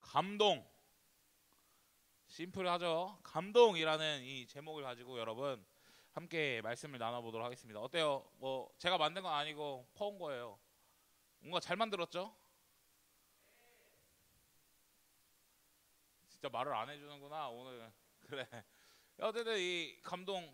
감동. 심플하죠. 감동이라는 이 제목을 가지고 여러분 함께 말씀을 나눠보도록 하겠습니다. 어때요? 뭐 제가 만든 건 아니고 퍼온 거예요. 뭔가 잘 만들었죠? 진짜 말을 안 해주는구나 오늘. 그래. 어쨌든 이 감동,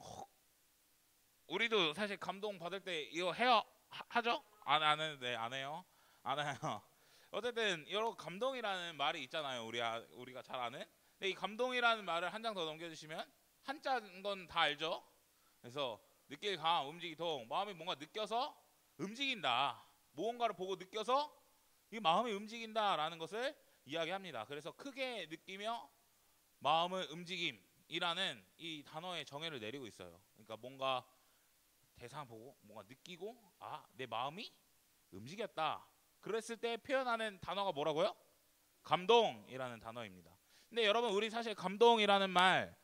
우리도 사실 감동 받을 때 이거 해요. 하죠? 안 하는데 안 해요. 안 해요. 어쨌든 여러분 감동이라는 말이 있잖아요. 우리가 잘 아는. 근데 이 감동이라는 말을 한 장 더 넘겨주시면, 한자인 건 다 알죠? 그래서 느낄 감, 움직이 동, 마음이 뭔가 느껴서 움직인다. 무언가를 보고 느껴서 이 마음이 움직인다라는 것을 이야기합니다. 그래서 크게 느끼며 마음의 움직임이라는 이 단어의 정의를 내리고 있어요. 그러니까 뭔가 대상 보고 뭔가 느끼고 내 마음이 움직였다. 그랬을 때 표현하는 단어가 뭐라고요? 감동이라는 단어입니다. 근데 여러분 우리 사실 감동이라는 말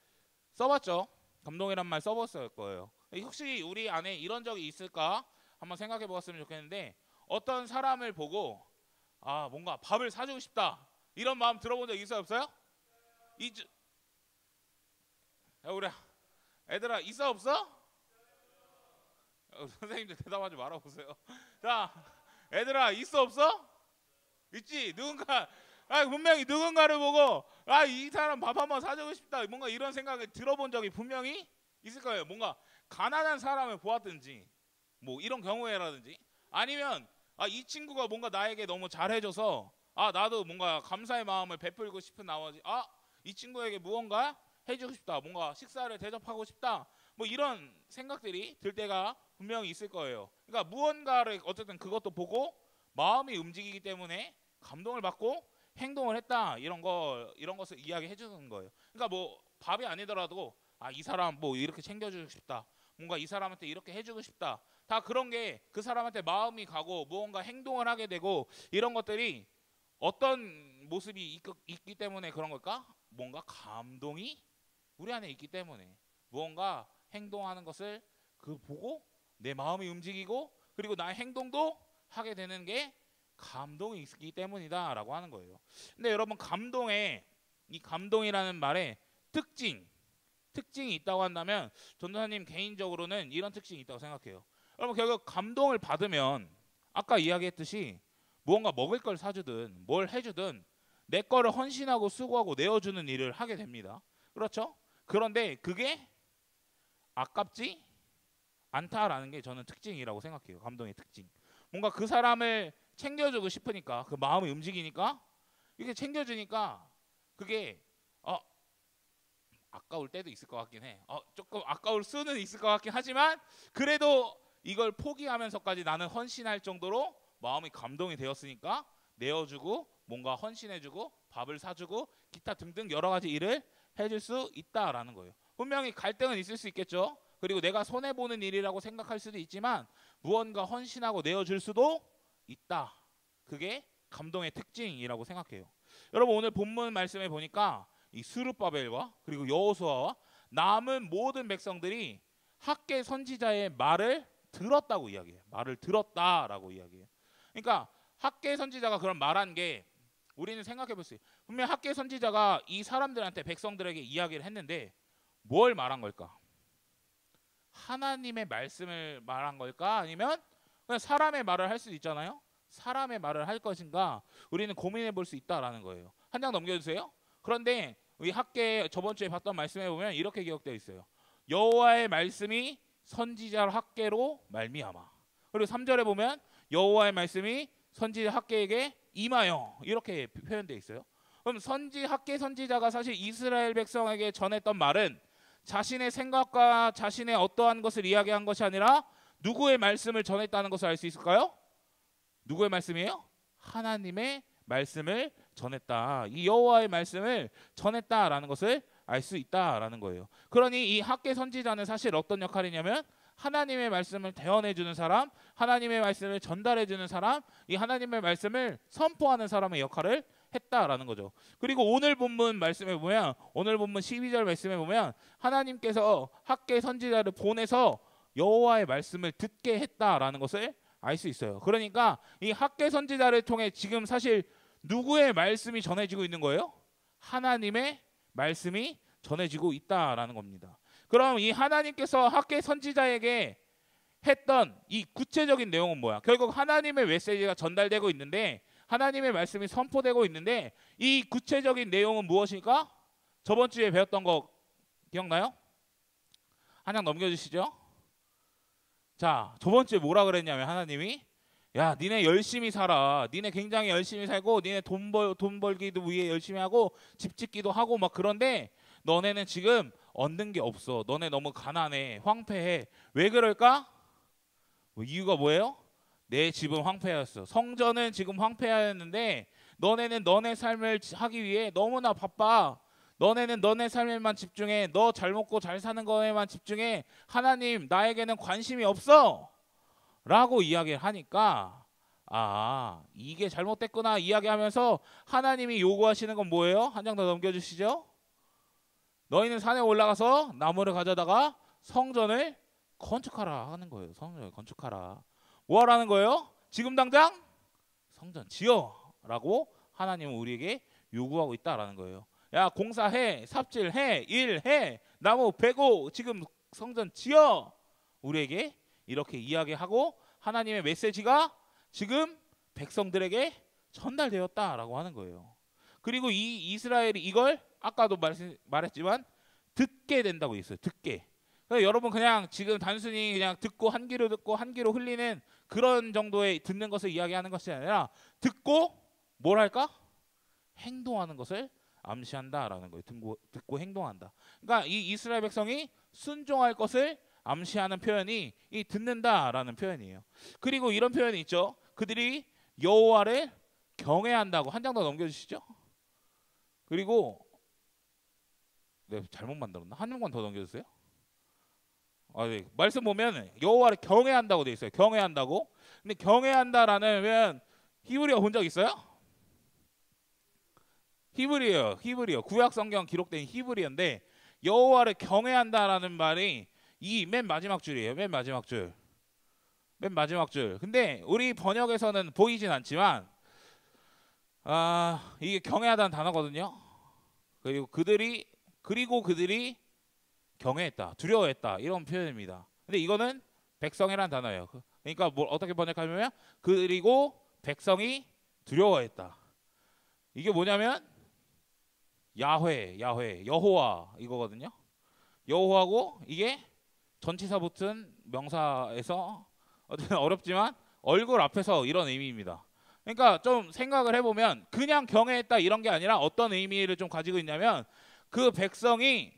써봤죠? 감동이란 말 써봤을 거예요. 혹시 우리 안에 이런 적이 있을까? 한번 생각해 보았으면 좋겠는데, 어떤 사람을 보고 뭔가 밥을 사주고 싶다 이런 마음 들어본 적 있어요 없어요? 우리 애들아 있어 없어? 선생님들 대답하지 말아보세요. 자, 애들아 있어 없어? 있지. 누군가 분명히 누군가를 보고 이 사람 밥 한번 사주고 싶다 뭔가 이런 생각을 들어본 적이 분명히 있을 거예요. 뭔가 가난한 사람을 보았든지 뭐 이런 경우에라든지, 아니면 이 친구가 뭔가 나에게 너무 잘해줘서 나도 뭔가 감사의 마음을 베풀고 싶은 나머지 이 친구에게 무언가 해주고 싶다, 뭔가 식사를 대접하고 싶다, 뭐 이런 생각들이 들 때가 분명히 있을 거예요. 그러니까 무언가를 어쨌든 그것도 보고 마음이 움직이기 때문에 감동을 받고 행동을 했다, 이런 것을 이야기해 주는 거예요. 그러니까 뭐 밥이 아니더라도 이 사람 뭐 이렇게 챙겨주고 싶다, 뭔가 이 사람한테 이렇게 해주고 싶다, 다 그런 게 그 사람한테 마음이 가고 무언가 행동을 하게 되고, 이런 것들이 어떤 모습이 있기 때문에 그런 걸까? 뭔가 감동이 우리 안에 있기 때문에 무언가 행동하는 것을 보고 내 마음이 움직이고, 그리고 나의 행동도 하게 되는 게 감동이 있기 때문이다 라고 하는 거예요. 근데 여러분 이 감동이라는 말에 특징이 있다고 한다면, 전도사님 개인적으로는 이런 특징이 있다고 생각해요. 여러분 결국 감동을 받으면 아까 이야기했듯이 무언가 먹을 걸 사주든 뭘 해주든 내 거를 헌신하고 수고하고 내어주는 일을 하게 됩니다. 그렇죠? 그런데 그게 아깝지 않다라는 게 저는 특징이라고 생각해요. 감동의 특징. 뭔가 그 사람을 챙겨주고 싶으니까, 그 마음이 움직이니까 이렇게 챙겨주니까 그게 아까울 때도 있을 것 같긴 해. 조금 아까울 수는 있을 것 같긴 하지만, 그래도 이걸 포기하면서까지 나는 헌신할 정도로 마음이 감동이 되었으니까 내어주고 뭔가 헌신해주고 밥을 사주고 기타 등등 여러 가지 일을 해줄 수 있다라는 거예요. 분명히 갈등은 있을 수 있겠죠. 그리고 내가 손해보는 일이라고 생각할 수도 있지만 무언가 헌신하고 내어줄 수도 있다. 그게 감동의 특징이라고 생각해요. 여러분 오늘 본문 말씀에 보니까 이 스룹바벨과 그리고 여호수아와 남은 모든 백성들이 학개 선지자의 말을 들었다고 이야기해요. 말을 들었다라고 이야기해요. 그러니까 학개 선지자가 그런 말한 게, 우리는 생각해 볼 수 있어요. 분명 학개 선지자가 이 사람들한테, 백성들에게 이야기를 했는데 뭘 말한 걸까? 하나님의 말씀을 말한 걸까? 아니면 그냥 사람의 말을 할 수도 있잖아요. 사람의 말을 할 것인가? 우리는 고민해 볼 수 있다라는 거예요. 한 장 넘겨주세요. 그런데 우리 학계 저번 주에 봤던 말씀에 보면 이렇게 기록되어 있어요. 여호와의 말씀이 선지자 학계로 말미암아. 그리고 3절에 보면 여호와의 말씀이 선지자 학계에게 임하여, 이렇게 표현되어 있어요. 그럼 학계 선지자가 사실 이스라엘 백성에게 전했던 말은 자신의 생각과 자신의 어떠한 것을 이야기한 것이 아니라 누구의 말씀을 전했다는 것을 알 수 있을까요? 누구의 말씀이에요? 하나님의 말씀을 전했다. 이 여호와의 말씀을 전했다라는 것을 알 수 있다라는 거예요. 그러니 이 학개 선지자는 사실 어떤 역할이냐면 하나님의 말씀을 대언해주는 사람, 하나님의 말씀을 전달해주는 사람, 이 하나님의 말씀을 선포하는 사람의 역할을 했다라는 거죠. 그리고 오늘 본문 말씀에 보면, 오늘 본문 12절 말씀에 보면 하나님께서 학개 선지자를 보내서 여호와의 말씀을 듣게 했다라는 것을 알 수 있어요. 그러니까 이 학개 선지자를 통해 지금 사실 누구의 말씀이 전해지고 있는 거예요? 하나님의 말씀이 전해지고 있다라는 겁니다. 그럼 이 하나님께서 학계 선지자에게 했던 이 구체적인 내용은 뭐야? 결국 하나님의 메시지가 전달되고 있는데, 하나님의 말씀이 선포되고 있는데, 이 구체적인 내용은 무엇일까? 저번 주에 배웠던 거 기억나요? 한 장 넘겨주시죠. 자, 저번 주에 뭐라 그랬냐면 하나님이, 야, 니네 열심히 살아. 니네 굉장히 열심히 살고, 니네 돈 벌기도 위해 열심히 하고, 집 짓기도 하고 막 그런데 너네는 지금 얻는 게 없어. 너네 너무 가난해. 황폐해. 왜 그럴까? 이유가 뭐예요? 내 집은 황폐하였어. 성전은 지금 황폐하였는데 너네는 너네 삶을 하기 위해 너무나 바빠. 너네는 너네 삶에만 집중해. 너 잘 먹고 잘 사는 거에만 집중해. 하나님, 나에게는 관심이 없어 라고 이야기를 하니까, 아, 이게 잘못됐구나 이야기하면서 하나님이 요구하시는 건 뭐예요? 한 장 더 넘겨주시죠. 너희는 산에 올라가서 나무를 가져다가 성전을 건축하라 하는 거예요. 성전을 건축하라. 뭐 하라는 거예요? 지금 당장 성전 지어 라고 하나님은 우리에게 요구하고 있다라는 거예요. 야, 공사해, 삽질해, 일해, 나무 베고 지금 성전 지어. 우리에게 이렇게 이야기하고 하나님의 메시지가 지금 백성들에게 전달되었다라고 하는 거예요. 그리고 이 이스라엘이 이걸 아까도 말했지만 듣게 된다고 있어요. 듣게. 그러니까 여러분 그냥 지금 단순히 그냥 듣고 한 귀로 듣고 한 귀로 흘리는 그런 정도의 듣는 것을 이야기하는 것이 아니라 듣고 뭘 할까? 행동하는 것을 암시한다라는 거예요. 듣고 행동한다. 그러니까 이 이스라엘 백성이 순종할 것을 암시하는 표현이 이 듣는다라는 표현이에요. 그리고 이런 표현이 있죠. 그들이 여호와를 경외한다고. 한 장 더 넘겨주시죠. 그리고 네, 잘못 만들었나? 한 번 더 넘겨주세요. 아, 네. 말씀 보면 여호와를 경외한다고 돼 있어요. 경외한다고. 근데 경외한다라는 히브리어 본 적 있어요? 히브리어. 구약 성경 기록된 히브리어인데 여호와를 경외한다라는 말이 이 맨 마지막 줄이에요. 맨 마지막 줄. 근데 우리 번역에서는 보이진 않지만 이게 경외하다는 단어거든요. 그리고 그들이 경외했다, 두려워했다 이런 표현입니다. 근데 이거는 백성이라는 단어예요. 그러니까 뭘 어떻게 번역하면 그리고 백성이 두려워했다. 이게 뭐냐면 여호와 이거거든요. 여호와고 이게 전치사 붙은 명사에서 어쨌든 어렵지만 얼굴 앞에서 이런 의미입니다. 그러니까 좀 생각을 해보면 그냥 경외했다 이런 게 아니라 어떤 의미를 좀 가지고 있냐면 그 백성이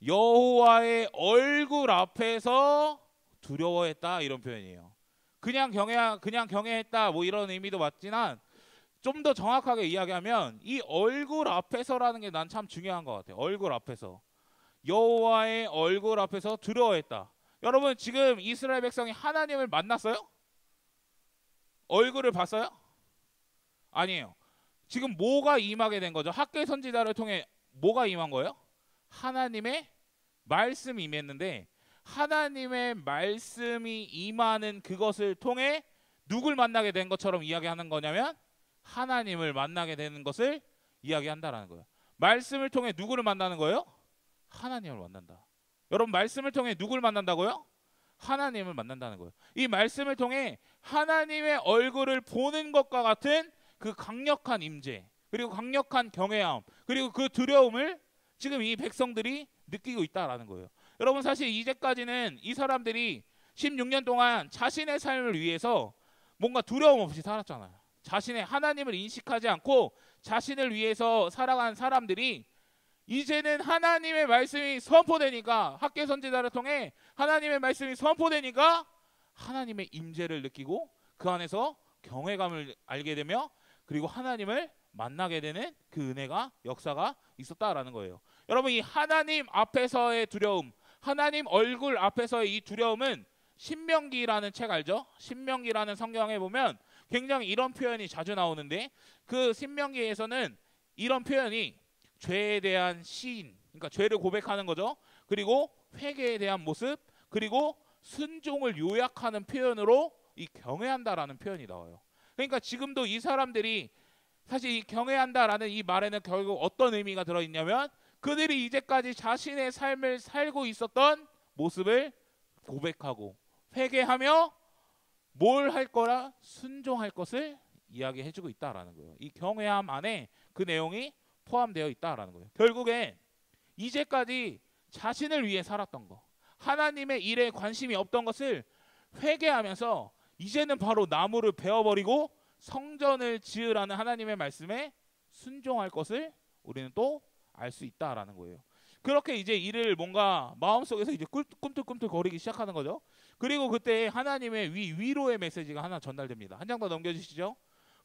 여호와의 얼굴 앞에서 두려워했다 이런 표현이에요. 그냥 경외했다 뭐 이런 의미도 맞지만 좀 더 정확하게 이야기하면 이 얼굴 앞에서라는 게 난 참 중요한 것 같아요. 얼굴 앞에서. 여호와의 얼굴 앞에서 두려워했다. 여러분 지금 이스라엘 백성이 하나님을 만났어요? 얼굴을 봤어요? 아니에요. 지금 뭐가 임하게 된 거죠? 학계 선지자를 통해 뭐가 임한 거예요? 하나님의 말씀이 임했는데 하나님의 말씀이 임하는 그것을 통해 누굴 만나게 된 것처럼 이야기하는 거냐면 하나님을 만나게 되는 것을 이야기한다라는 거예요. 말씀을 통해 누구를 만나는 거예요? 하나님을 만난다. 여러분 말씀을 통해 누굴 만난다고요? 하나님을 만난다는 거예요. 이 말씀을 통해 하나님의 얼굴을 보는 것과 같은 그 강력한 임재 그리고 강력한 경외함 그리고 그 두려움을 지금 이 백성들이 느끼고 있다라는 거예요. 여러분 사실 이제까지는 이 사람들이 16년 동안 자신의 삶을 위해서 뭔가 두려움 없이 살았잖아요. 자신의 하나님을 인식하지 않고 자신을 위해서 살아간 사람들이 이제는 하나님의 말씀이 선포되니까 학계 선지자를 통해 하나님의 말씀이 선포되니까 하나님의 임재를 느끼고 그 안에서 경외감을 알게 되며 그리고 하나님을 만나게 되는 그 은혜가 역사가 있었다라는 거예요. 여러분 이 하나님 앞에서의 두려움 하나님 얼굴 앞에서의 이 두려움은 신명기라는 책 알죠? 신명기라는 성경에 보면 굉장히 이런 표현이 자주 나오는데 그 신명기에서는 이런 표현이 죄에 대한 시인 그러니까 죄를 고백하는 거죠. 그리고 회개에 대한 모습 그리고 순종을 요약하는 표현으로 이 경외한다라는 표현이 나와요. 그러니까 지금도 이 사람들이 사실 이 경외한다라는 이 말에는 결국 어떤 의미가 들어있냐면 그들이 이제까지 자신의 삶을 살고 있었던 모습을 고백하고 회개하며 뭘 할 거라 순종할 것을 이야기해주고 있다라는 거예요. 이 경외함 안에 그 내용이 포함되어 있다라는 거예요. 결국엔 이제까지 자신을 위해 살았던 거, 하나님의 일에 관심이 없던 것을 회개하면서 이제는 바로 나무를 베어버리고 성전을 지으라는 하나님의 말씀에 순종할 것을 우리는 또 알 수 있다라는 거예요. 그렇게 이제 이를 뭔가 마음속에서 이제 꿈틀꿈틀 거리기 시작하는 거죠. 그리고 그때 하나님의 위로의 메시지가 하나 전달됩니다. 한 장 더 넘겨주시죠.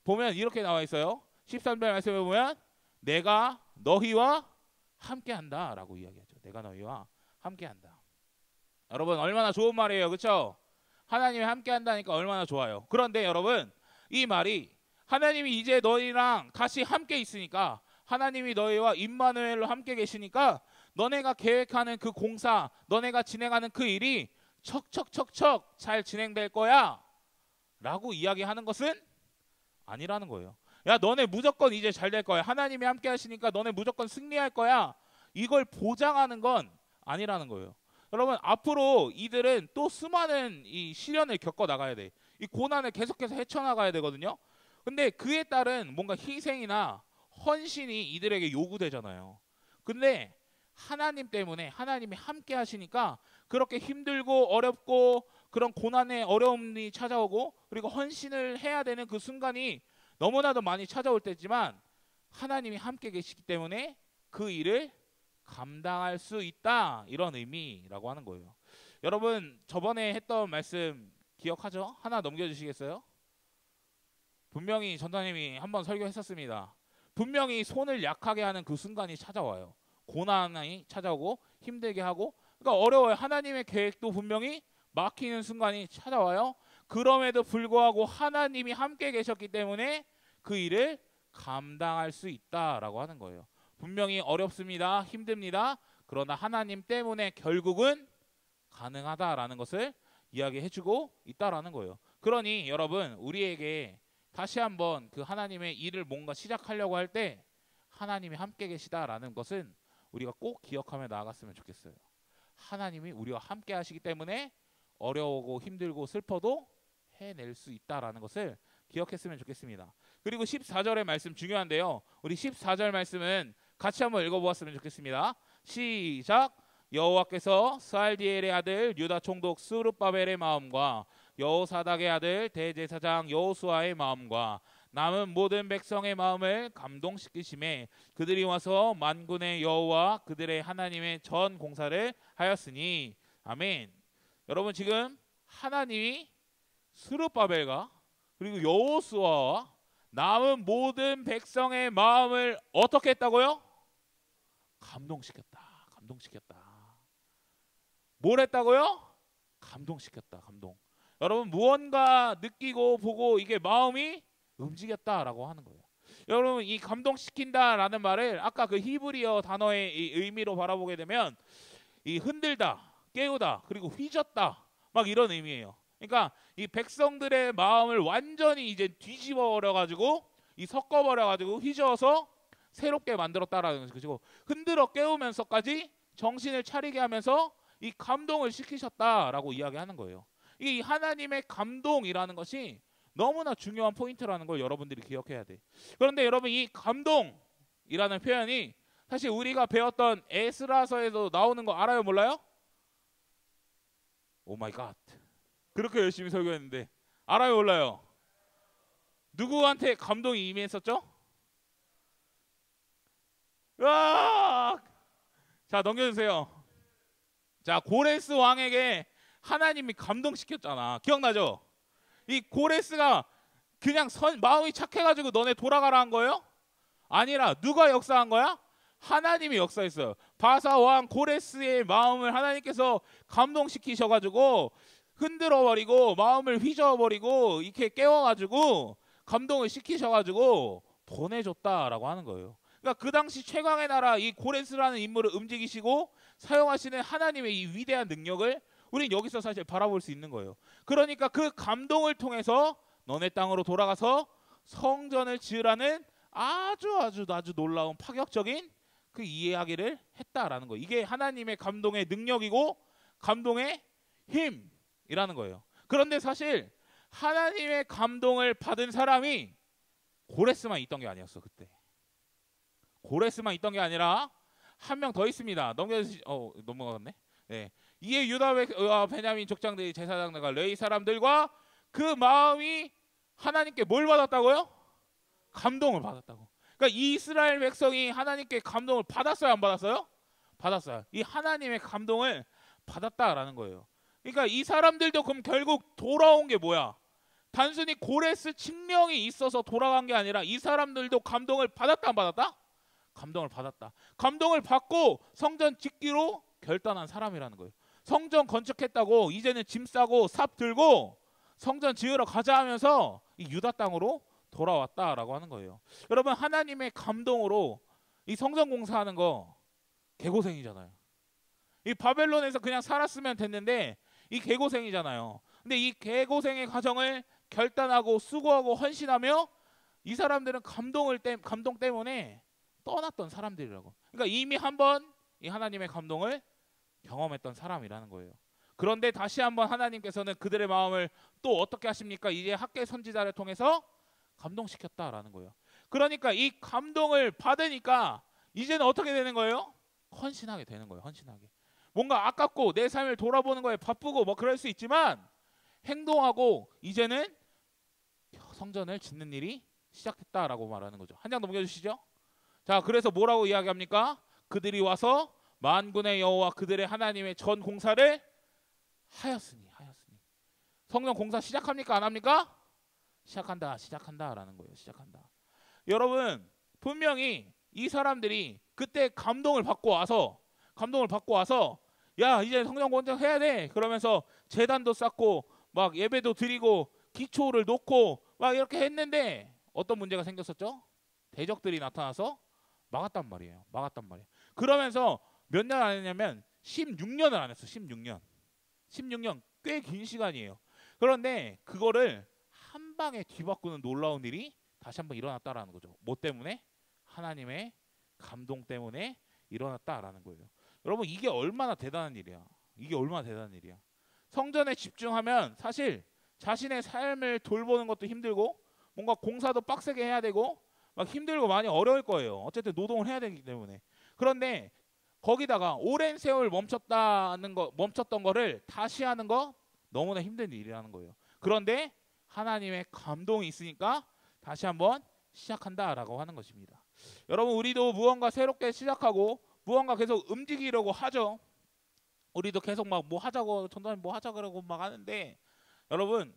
보면 이렇게 나와 있어요. 13절 말씀에 보면 내가 너희와 함께한다 라고 이야기하죠. 내가 너희와 함께한다. 여러분 얼마나 좋은 말이에요. 그렇죠? 하나님이 함께한다니까 얼마나 좋아요. 그런데 여러분 이 말이 하나님이 이제 너희랑 다시 함께 있으니까, 하나님이 너희와 임마누엘로 함께 계시니까 너네가 계획하는 그 공사, 너네가 진행하는 그 일이 척척척척 잘 진행될 거야 라고 이야기하는 것은 아니라는 거예요. 야 너네 무조건 이제 잘 될 거야, 하나님이 함께 하시니까 너네 무조건 승리할 거야, 이걸 보장하는 건 아니라는 거예요. 여러분 앞으로 이들은 또 수많은 이 시련을 겪어 나가야 돼. 이 고난을 계속해서 헤쳐나가야 되거든요. 근데 그에 따른 뭔가 희생이나 헌신이 이들에게 요구되잖아요. 근데 하나님 때문에 하나님이 함께 하시니까 그렇게 힘들고 어렵고 그런 고난의 어려움이 찾아오고 그리고 헌신을 해야 되는 그 순간이 너무나도 많이 찾아올 때지만 하나님이 함께 계시기 때문에 그 일을 감당할 수 있다, 이런 의미라고 하는 거예요. 여러분 저번에 했던 말씀 기억하죠? 하나 넘겨주시겠어요? 분명히 전도사님이 한번 설교했었습니다. 분명히 손을 약하게 하는 그 순간이 찾아와요. 고난이 찾아오고 힘들게 하고, 그러니까 어려워요. 하나님의 계획도 분명히 막히는 순간이 찾아와요. 그럼에도 불구하고 하나님이 함께 계셨기 때문에 그 일을 감당할 수 있다라고 하는 거예요. 분명히 어렵습니다. 힘듭니다. 그러나 하나님 때문에 결국은 가능하다라는 것을 이야기해주고 있다라는 거예요. 그러니 여러분 우리에게 다시 한번 그 하나님의 일을 뭔가 시작하려고 할 때 하나님이 함께 계시다라는 것은 우리가 꼭 기억하며 나아갔으면 좋겠어요. 하나님이 우리와 함께 하시기 때문에 어려우고 힘들고 슬퍼도 해낼 수 있다라는 것을 기억했으면 좋겠습니다. 그리고 14절의 말씀 중요한데요. 우리 14절 말씀은 같이 한번 읽어보았으면 좋겠습니다. 시작. 여호와께서 스알디엘의 아들 유다 총독 스룹바벨의 마음과 여호사닥의 아들 대제사장 여호수아의 마음과 남은 모든 백성의 마음을 감동시키심에 그들이 와서 만군의 여호와 그들의 하나님의 전 공사를 하였으니. 아멘. 여러분 지금 하나님이 스룹바벨과 그리고 여호수아와 남은 모든 백성의 마음을 어떻게 했다고요? 감동시켰다. 감동시켰다. 뭘 했다고요? 감동시켰다. 감동. 여러분 무언가 느끼고 보고 이게 마음이 움직였다라고 하는 거예요. 여러분 이 감동시킨다라는 말을 아까 그 히브리어 단어의 이 의미로 바라보게 되면 이 흔들다, 깨우다, 그리고 휘젓다, 막 이런 의미예요. 그러니까 이 백성들의 마음을 완전히 이제 뒤집어 버려 가지고 이 섞어 버려 가지고 휘저어서 새롭게 만들었다라는 것이고, 흔들어 깨우면서까지 정신을 차리게 하면서 이 감동을 시키셨다라고 이야기하는 거예요. 이 하나님의 감동이라는 것이 너무나 중요한 포인트라는 걸 여러분들이 기억해야 돼. 그런데 여러분 이 감동이라는 표현이 사실 우리가 배웠던 에스라서에도 나오는 거 알아요? 몰라요? 오 마이 갓. 그렇게 열심히 설교했는데 알아요? 몰라요? 누구한테 감동이 임했었죠? 으악! 자 넘겨주세요. 자 고레스 왕에게 하나님이 감동시켰잖아. 기억나죠? 이 고레스가 그냥 마음이 착해가지고 너네 돌아가라 한 거예요? 아니라 누가 역사한 거야? 하나님이 역사했어요. 바사 왕 고레스의 마음을 하나님께서 감동시키셔가지고 흔들어버리고 마음을 휘저어버리고 이렇게 깨워가지고 감동을 시키셔가지고 보내줬다라고 하는 거예요. 그러니까 그 당시 최강의 나라 이 고레스라는 인물을 움직이시고 사용하시는 하나님의 이 위대한 능력을 우린 여기서 사실 바라볼 수 있는 거예요. 그러니까 그 감동을 통해서 너네 땅으로 돌아가서 성전을 지으라는 아주 놀라운 파격적인 그 이야기를 했다라는 거예요. 이게 하나님의 감동의 능력이고 감동의 힘이라는 거예요. 그런데 사실 하나님의 감동을 받은 사람이 고레스만 있던 게 아니었어. 그때 고레스만 있던 게 아니라 한 명 더 있습니다. 넘어갔네. 네. 이에 유다와 베냐민 족장들이 제사장들과 레위 사람들과 그 마음이 하나님께 뭘 받았다고요? 감동을 받았다고. 그러니까 이 이스라엘 백성이 하나님께 감동을 받았어요, 안 받았어요? 받았어요. 이 하나님의 감동을 받았다라는 거예요. 그러니까 이 사람들도 그럼 결국 돌아온 게 뭐야? 단순히 고레스 칙령이 있어서 돌아간 게 아니라 이 사람들도 감동을 받았다, 안 받았다? 감동을 받았다. 감동을 받고 성전 짓기로 결단한 사람이라는 거예요. 성전 건축했다고 이제는 짐 싸고 삽 들고 성전 지으러 가자 하면서 이 유다 땅으로 돌아왔다라고 하는 거예요. 여러분, 하나님의 감동으로 이 성전 공사하는 거 개고생이잖아요. 이 바벨론에서 그냥 살았으면 됐는데 이 개고생이잖아요. 근데 이 개고생의 과정을 결단하고 수고하고 헌신하며 이 사람들은 감동 때문에 떠났던 사람들이라고. 그러니까 이미 한번 이 하나님의 감동을 경험했던 사람이라는 거예요. 그런데 다시 한번 하나님께서는 그들의 마음을 또 어떻게 하십니까? 이제 학개 선지자를 통해서 감동시켰다라는 거예요. 그러니까 이 감동을 받으니까 이제는 어떻게 되는 거예요? 헌신하게 되는 거예요. 헌신하게. 뭔가 아깝고 내 삶을 돌아보는 거에 바쁘고 뭐 그럴 수 있지만 행동하고 이제는 성전을 짓는 일이 시작했다라고 말하는 거죠. 한 장 넘겨주시죠. 자, 그래서 뭐라고 이야기합니까? 그들이 와서 만군의 여호와 그들의 하나님의 전 공사를 하였으니. 성전 공사 시작합니까? 안 합니까? 시작한다라는 거예요. 시작한다. 여러분, 분명히 이 사람들이 그때 감동을 받고 와서 야, 이제 성전 건축해야 돼. 그러면서 제단도 쌓고 막 예배도 드리고 기초를 놓고 막 이렇게 했는데 어떤 문제가 생겼었죠? 대적들이 나타나서 막았단 말이에요. 그러면서 몇 년 안 했냐면 16년을 안 했어. 16년 꽤 긴 시간이에요. 그런데 그거를 한 방에 뒤바꾸는 놀라운 일이 다시 한번 일어났다라는 거죠. 뭐 때문에? 하나님의 감동 때문에 일어났다라는 거예요. 여러분, 이게 얼마나 대단한 일이야. 성전에 집중하면 사실 자신의 삶을 돌보는 것도 힘들고 뭔가 공사도 빡세게 해야 되고 막 힘들고 많이 어려울 거예요. 어쨌든 노동을 해야 되기 때문에. 그런데 거기다가 오랜 세월 멈췄던 거를 다시 하는 거 너무나 힘든 일이라는 거예요. 그런데 하나님의 감동이 있으니까 다시 한번 시작한다라고 하는 것입니다. 여러분, 우리도 무언가 새롭게 시작하고 무언가 계속 움직이려고 하죠. 우리도 계속 막 뭐 하자고 전도사님 뭐 하자 그러고 막 하는데 여러분,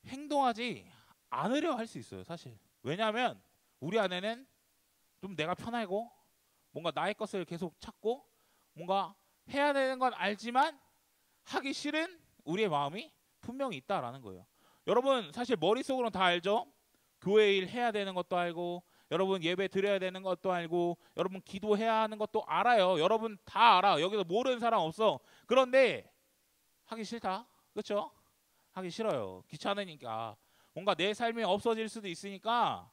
행동하지 않으려 할 수 있어요. 사실. 왜냐하면 우리 안에는 좀 내가 편하고 뭔가 나의 것을 계속 찾고 뭔가 해야 되는 건 알지만 하기 싫은 우리의 마음이 분명히 있다라는 거예요. 여러분, 사실 머릿속으로는 다 알죠. 교회 일 해야 되는 것도 알고 여러분 예배 드려야 되는 것도 알고 여러분 기도해야 하는 것도 알아요. 여러분 다 알아. 여기서 모르는 사람 없어. 그런데 하기 싫다. 그렇죠? 하기 싫어요. 귀찮으니까. 뭔가 내 삶이 없어질 수도 있으니까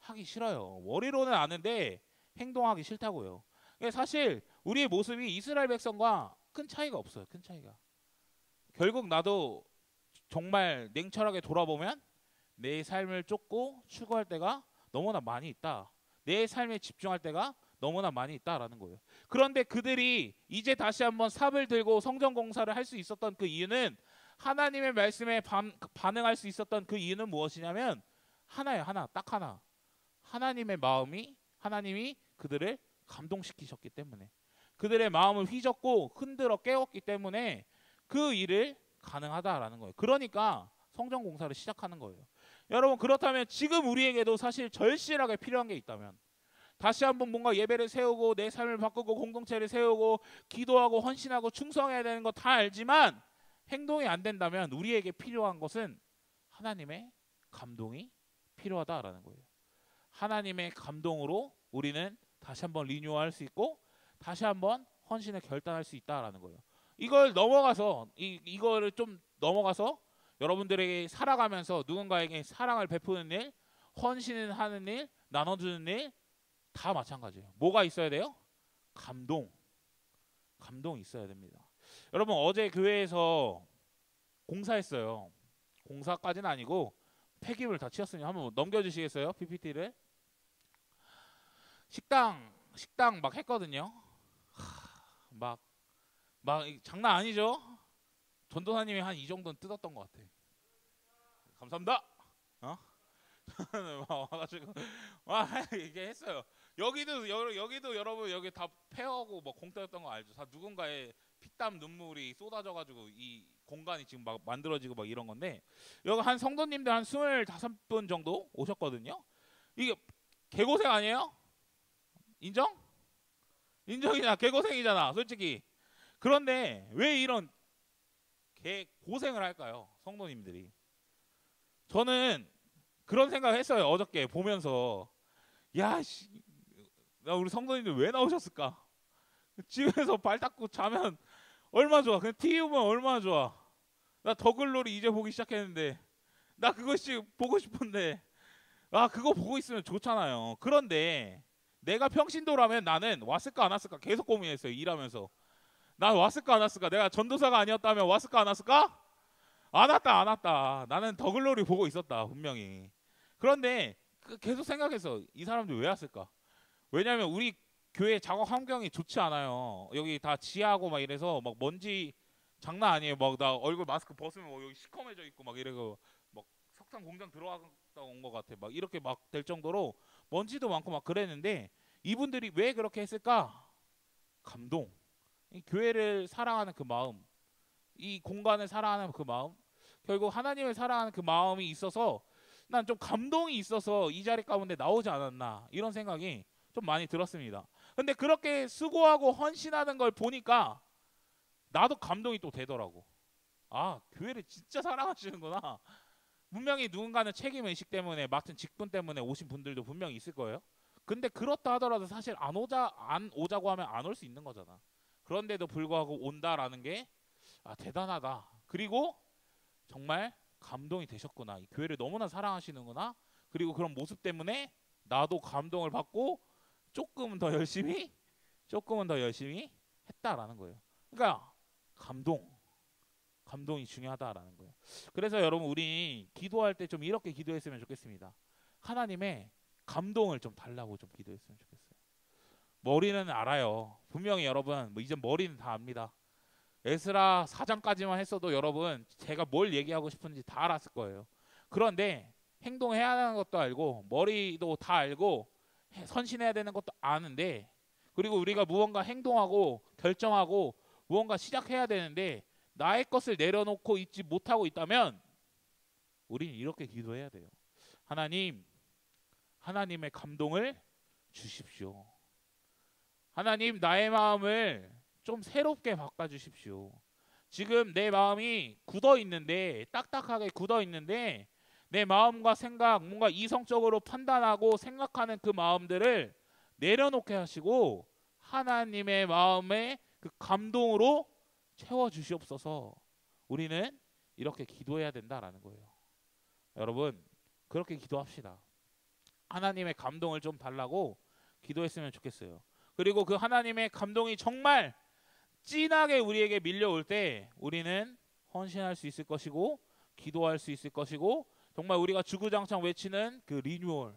하기 싫어요. 머리로는 아는데 행동하기 싫다고요. 사실 우리의 모습이 이스라엘 백성과 큰 차이가 없어요. 큰 차이가. 결국 나도 정말 냉철하게 돌아보면 내 삶을 쫓고 추구할 때가 너무나 많이 있다. 내 삶에 집중할 때가 너무나 많이 있다라는 거예요. 그런데 그들이 이제 다시 한번 삽을 들고 성전 공사를 할 수 있었던 그 이유는 하나님의 말씀에 반응할 수 있었던 그 이유는 무엇이냐면 하나예요. 하나. 딱 하나. 하나님의 마음이 하나님이 그들을 감동시키셨기 때문에 그들의 마음을 휘젓고 흔들어 깨웠기 때문에 그 일을 가능하다라는 거예요. 그러니까 성전 공사를 시작하는 거예요. 여러분, 그렇다면 지금 우리에게도 사실 절실하게 필요한 게 있다면 다시 한번 뭔가 예배를 세우고 내 삶을 바꾸고 공동체를 세우고 기도하고 헌신하고 충성해야 되는 거 다 알지만 행동이 안 된다면 우리에게 필요한 것은 하나님의 감동이 필요하다라는 거예요. 하나님의 감동으로 우리는 다시 한번 리뉴얼할 수 있고 다시 한번 헌신을 결단할 수 있다라는 거예요. 이걸 넘어가서 이거를 좀 넘어가서 여러분들에게 살아가면서 누군가에게 사랑을 베푸는 일, 헌신을 하는 일, 나눠주는 일 다 마찬가지예요. 뭐가 있어야 돼요? 감동이 있어야 됩니다. 여러분 어제 교회에서 공사했어요. 공사까지는 아니고 폐기물 다 치웠으니 한번 넘겨주시겠어요? PPT를. 식당 막 했거든요. 막 장난 아니죠? 전도사님이 한 이 정도는 뜯었던 것 같아. 감사합니다. 막 와가지고 와 이게 했어요. 여기도 여러분 여기 다 폐허고 뭐 공터였던 거 알죠? 다 누군가의 피땀 눈물이 쏟아져가지고 이 공간이 지금 막 만들어지고 막 이런 건데 여기 한 성도님들 한 25분 정도 오셨거든요. 이게 개고생 아니에요? 인정? 인정이냐? 개고생이잖아 솔직히. 그런데 왜 이런 개고생을 할까요? 성도님들이. 저는 그런 생각을 했어요. 어저께 보면서 나 우리 성도님들 왜 나오셨을까? 집에서 발 닦고 자면 얼마나 좋아. 그냥 TV 보면 얼마나 좋아. 나 더글로리 이제 보기 시작했는데 나 그것이 보고 싶은데 그거 보고 있으면 좋잖아요. 그런데 내가 평신도라면 나는 왔을까 안 왔을까 계속 고민했어요. 일하면서. 난 왔을까 안 왔을까? 내가 전도사가 아니었다면 왔을까 안 왔을까? 안 왔다. 나는 더글로리 보고 있었다 분명히. 그런데 계속 생각해서 이 사람들 왜 왔을까? 왜냐하면 우리 교회 작업 환경이 좋지 않아요. 여기 다 지하고 막 이래서 막 먼지 장난 아니에요. 막 나 얼굴 마스크 벗으면 막 여기 시커매져 있고 막 이래고 막 석탄 공장 들어갔다 온 것 같아. 막 이렇게 막 될 정도로 먼지도 많고 막 그랬는데 이분들이 왜 그렇게 했을까? 감동. 이 교회를 사랑하는 그 마음, 이 공간을 사랑하는 그 마음, 결국 하나님을 사랑하는 그 마음이 있어서 난 좀 감동이 있어서 이 자리 가운데 나오지 않았나 이런 생각이 좀 많이 들었습니다. 근데 그렇게 수고하고 헌신하는 걸 보니까 나도 감동이 또 되더라고. 교회를 진짜 사랑하시는구나. 분명히 누군가는 책임의식 때문에 맡은 직분 때문에 오신 분들도 분명히 있을 거예요. 근데 그렇다 하더라도 사실 안 오자고 하면 안 올 수 있는 거잖아. 그런데도 불구하고 온다라는 게 대단하다. 그리고 정말 감동이 되셨구나. 이 교회를 너무나 사랑하시는구나. 그리고 그런 모습 때문에 나도 감동을 받고 조금은 더 열심히 했다라는 거예요. 그러니까 감동이 중요하다라는 거예요. 그래서 여러분 우리 기도할 때 좀 이렇게 기도했으면 좋겠습니다. 하나님의 감동을 좀 달라고 좀 기도했으면 좋겠어요. 머리는 알아요. 분명히 여러분 이제 머리는 다 압니다. 에스라 4장까지만 했어도 여러분 제가 뭘 얘기하고 싶은지 다 알았을 거예요. 그런데 행동해야 하는 것도 알고 머리도 다 알고 선신해야 되는 것도 아는데 그리고 우리가 무언가 행동하고 결정하고 무언가 시작해야 되는데 나의 것을 내려놓고 있지 못하고 있다면 우리는 이렇게 기도해야 돼요. 하나님의 감동을 주십시오. 하나님 나의 마음을 좀 새롭게 바꿔주십시오. 지금 내 마음이 굳어 있는데 딱딱하게 굳어 있는데 내 마음과 생각 뭔가 이성적으로 판단하고 생각하는 그 마음들을 내려놓게 하시고 하나님의 마음의 그 감동으로 채워주시옵소서. 우리는 이렇게 기도해야 된다라는 거예요. 여러분 그렇게 기도합시다. 하나님의 감동을 좀 달라고 기도했으면 좋겠어요. 그리고 그 하나님의 감동이 정말 진하게 우리에게 밀려올 때 우리는 헌신할 수 있을 것이고 기도할 수 있을 것이고 정말 우리가 주구장창 외치는 그 리뉴얼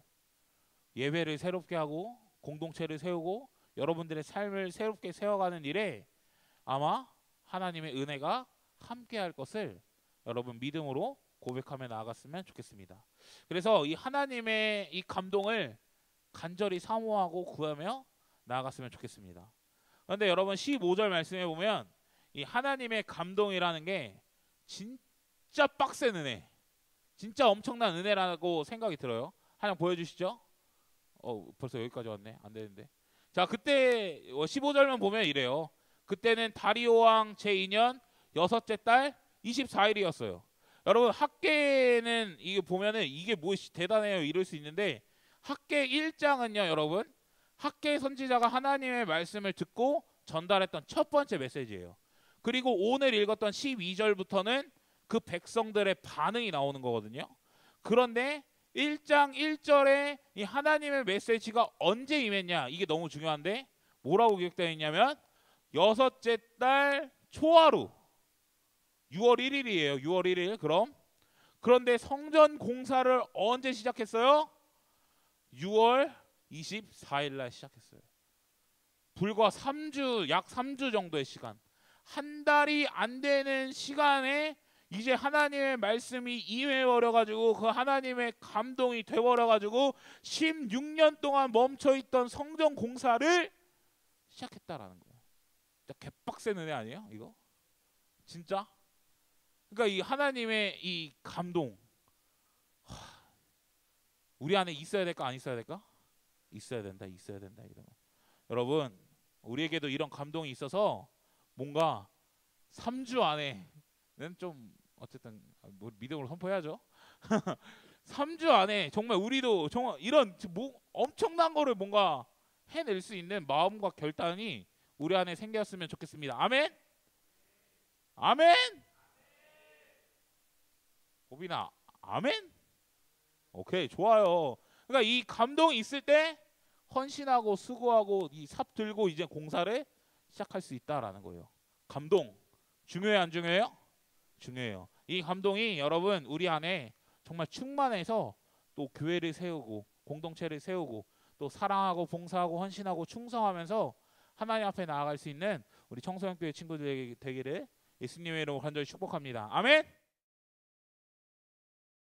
예배를 새롭게 하고 공동체를 세우고 여러분들의 삶을 새롭게 세워가는 일에 아마 하나님의 은혜가 함께할 것을 여러분 믿음으로 고백하며 나아갔으면 좋겠습니다. 그래서 이 하나님의 이 감동을 간절히 사모하고 구하며 나아갔으면 좋겠습니다. 그런데 여러분 15절 말씀해 보면 이 하나님의 감동이라는 게 진짜 빡센 은혜, 진짜 엄청난 은혜라고 생각이 들어요. 하나 보여주시죠. 벌써 여기까지 왔네. 안 되는데. 자, 그때 15절만 보면 이래요. 그때는 다리오 왕 제2년 여섯째 달 24일이었어요. 여러분 학계는 이게 보면은 이게 무엇이 대단해요 이럴 수 있는데 학계 1장은요 여러분 학계 선지자가 하나님의 말씀을 듣고 전달했던 첫 번째 메시지예요. 그리고 오늘 읽었던 12절부터는 그 백성들의 반응이 나오는 거거든요. 그런데 1장 1절에 이 하나님의 메시지가 언제 임했냐, 이게 너무 중요한데 뭐라고 기록되어 있냐면 여섯째 달 초하루 6월 1일이에요. 6월 1일. 그런데 성전 공사를 언제 시작했어요? 6월 24일 날 시작했어요. 불과 3주, 약 3주 정도의 시간, 한 달이 안 되는 시간에 이제 하나님의 말씀이 임해버려가지고 그 하나님의 감동이 돼버려가지고 16년 동안 멈춰있던 성전 공사를 시작했다라는 거예요. 진짜 개빡센 은혜 아니에요 이거? 진짜? 그러니까 이 하나님의 이 감동, 우리 안에 있어야 될까 안 있어야 될까? 있어야 된다. 이러면 여러분, 우리에게도 이런 감동이 있어서 뭔가 3주 안에는 좀 어쨌든 뭐 믿음으로 선포해야죠. 3주 안에 정말 우리도 정말 이런 뭐 엄청난 거를 뭔가 해낼 수 있는 마음과 결단이 우리 안에 생겼으면 좋겠습니다. 아멘. 아멘. 고빈아, 아멘. 오케이, 좋아요. 그러니까 이 감동이 있을 때 헌신하고 수고하고 이 삽 들고 이제 공사를 시작할 수 있다라는 거예요. 감동 중요해요, 안 중요해요? 중요해요. 이 감동이 여러분 우리 안에 정말 충만해서 또 교회를 세우고 공동체를 세우고 또 사랑하고 봉사하고 헌신하고 충성하면서 하나님 앞에 나아갈 수 있는 우리 청소년교회 친구들에게 되기를 예수님의 이름으로 간절히 축복합니다. 아멘.